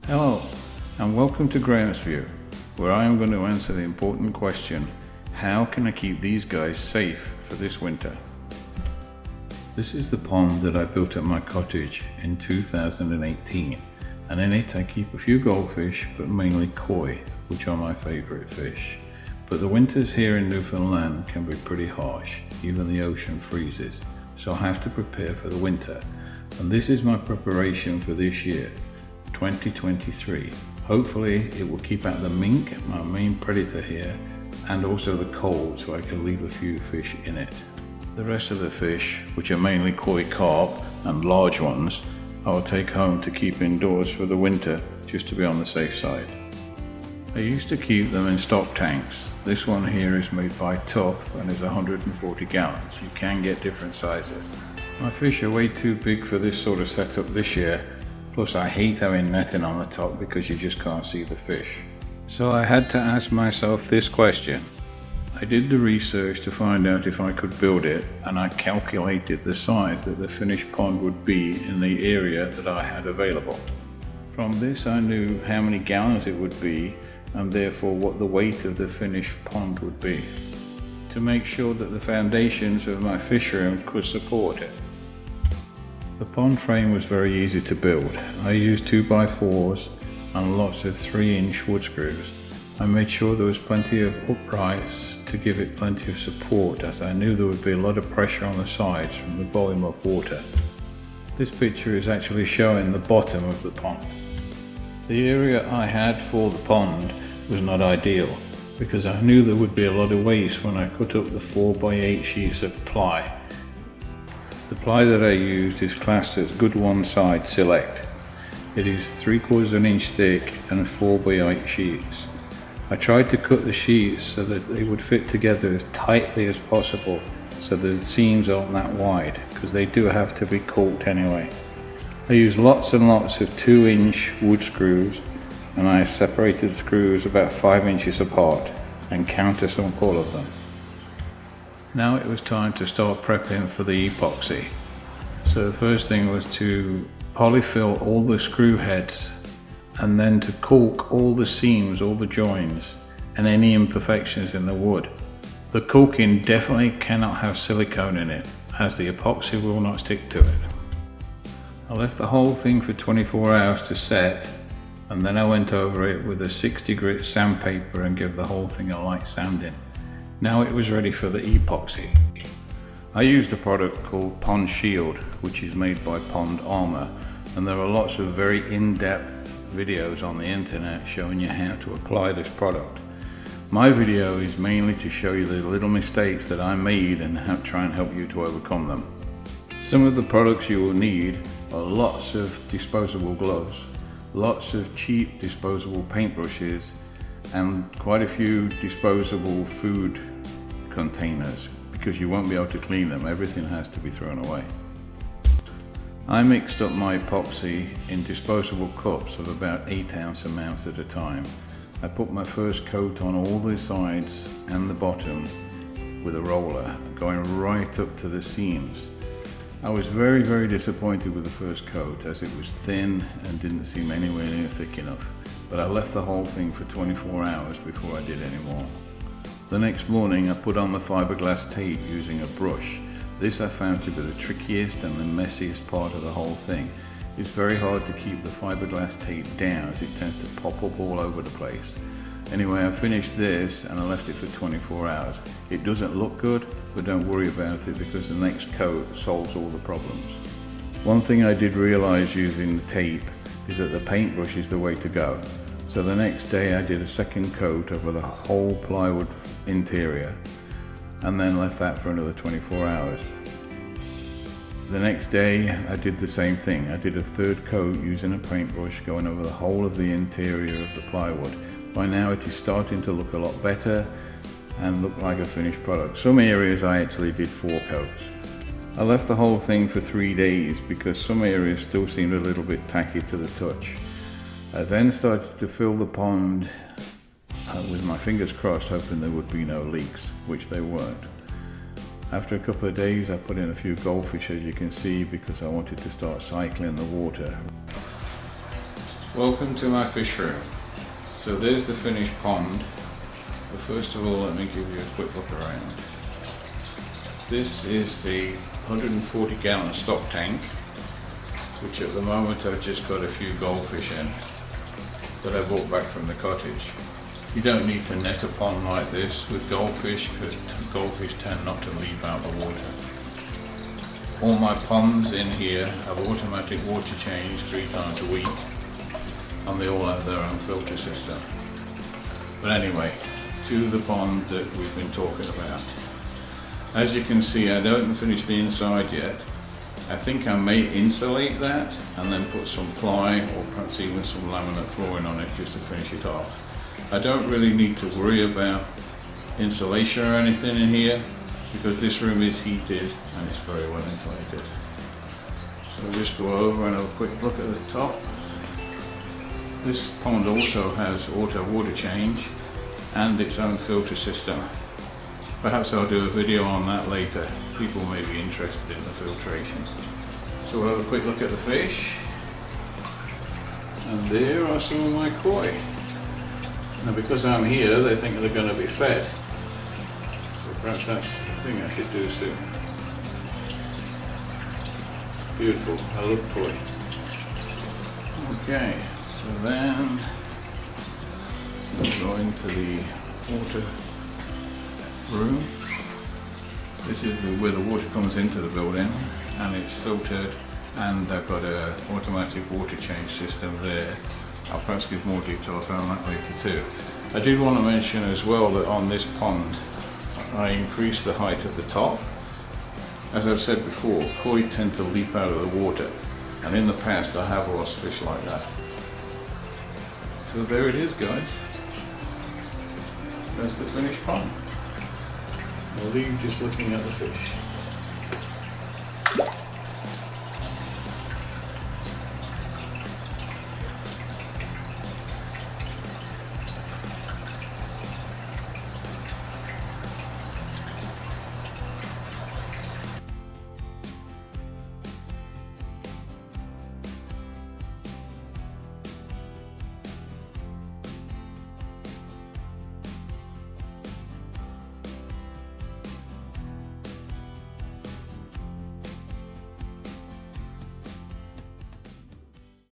Hello, and welcome to Graham's View, where I am going to answer the important question, how can I keep these guys safe for this winter? This is the pond that I built at my cottage in 2018, and in it I keep a few goldfish, but mainly koi, which are my favourite fish. But the winters here in Newfoundland can be pretty harsh, even the ocean freezes, so I have to prepare for the winter, and this is my preparation for this year. 2023. Hopefully it will keep out the mink, my main predator here, and also the cold, so I can leave a few fish in it. The rest of the fish, which are mainly koi carp and large ones, I will take home to keep indoors for the winter, just to be on the safe side. I used to keep them in stock tanks. This one here is made by Tough and is 140 gallons. You can get different sizes. My fish are way too big for this sort of setup this year. Plus I hate having netting on the top because you just can't see the fish. So I had to ask myself this question. I did the research to find out if I could build it, and I calculated the size that the finished pond would be in the area that I had available. From this I knew how many gallons it would be, and therefore what the weight of the finished pond would be, to make sure that the foundations of my fish room could support it. The pond frame was very easy to build. I used 2x4s and lots of 3-inch wood screws. I made sure there was plenty of uprights to give it plenty of support, as I knew there would be a lot of pressure on the sides from the volume of water. This picture is actually showing the bottom of the pond. The area I had for the pond was not ideal, because I knew there would be a lot of waste when I cut up the 4x8 sheets of ply. The ply that I used is classed as good one side select. It is 3/4 inch thick and 4x8 sheets. I tried to cut the sheets so that they would fit together as tightly as possible, so the seams aren't that wide, because they do have to be caulked anyway. I used lots and lots of 2-inch wood screws, and I separated the screws about 5 inches apart and countersunk all of them. Now it was time to start prepping for the epoxy. So the first thing was to polyfill all the screw heads, and then to caulk all the seams, all the joins, and any imperfections in the wood. The caulking definitely cannot have silicone in it, as the epoxy will not stick to it. I left the whole thing for 24 hours to set, and then I went over it with a 60 grit sandpaper and gave the whole thing a light sanding. Now it was ready for the epoxy. I used a product called Pond Shield, which is made by Pond Arbor, and there are lots of very in-depth videos on the internet showing you how to apply this product. My video is mainly to show you the little mistakes that I made and try and help you to overcome them. Some of the products you will need are lots of disposable gloves, lots of cheap disposable paintbrushes, and quite a few disposable food containers, because you won't be able to clean them. Everything has to be thrown away. I mixed up my epoxy in disposable cups of about 8-ounce amounts at a time. I put my first coat on all the sides and the bottom with a roller, going right up to the seams. I was very disappointed with the first coat, as it was thin and didn't seem anywhere near thick enough, but I left the whole thing for 24 hours before I did any more. The next morning I put on the fiberglass tape using a brush. This I found to be the trickiest and the messiest part of the whole thing. It's very hard to keep the fiberglass tape down, as it tends to pop up all over the place. Anyway, I finished this and I left it for 24 hours. It doesn't look good, but don't worry about it, because the next coat solves all the problems. One thing I did realize using the tape is that the paintbrush is the way to go. So the next day I did a second coat over the whole plywood interior, and then left that for another 24 hours. The next day I did the same thing. I did a third coat using a paintbrush, going over the whole of the interior of the plywood. By now it is starting to look a lot better and look like a finished product. Some areas I actually did 4 coats. I left the whole thing for 3 days because some areas still seemed a little bit tacky to the touch. I then started to fill the pond with my fingers crossed, hoping there would be no leaks, which they weren't. After a couple of days I put in a few goldfish, as you can see, because I wanted to start cycling the water. Welcome to my fish room. So there's the finished pond. But first of all, let me give you a quick look around. This is the 140 gallon stock tank, which at the moment I've just got a few goldfish in that I brought back from the cottage. You don't need to net a pond like this with goldfish because goldfish tend not to leave out the water. All my ponds in here have automatic water change 3 times a week, and they all have their own filter system. But anyway, to the pond that we've been talking about. As you can see, I haven't finished the inside yet. I think I may insulate that and then put some ply or perhaps even some laminate flooring on it just to finish it off. I don't really need to worry about insulation or anything in here because this room is heated and it's very well insulated. So we'll just go over and have a quick look at the top. This pond also has auto water change and its own filter system. Perhaps I'll do a video on that later. People may be interested in the filtration. So we'll have a quick look at the fish. And there are some of my koi. Now because I'm here, they think they're going to be fed. So perhaps that's the thing I should do soon. Beautiful, I love koi. Okay, so then we'll go into the water room. This is where the water comes into the building and it's filtered, and I've got an automatic water change system there. I'll perhaps give more details on that later too. I did want to mention as well that on this pond I increased the height of the top. As I've said before, koi tend to leap out of the water, and in the past I have lost fish like that. So there it is, guys. That's the finished pond. I'll leave just looking at the fish.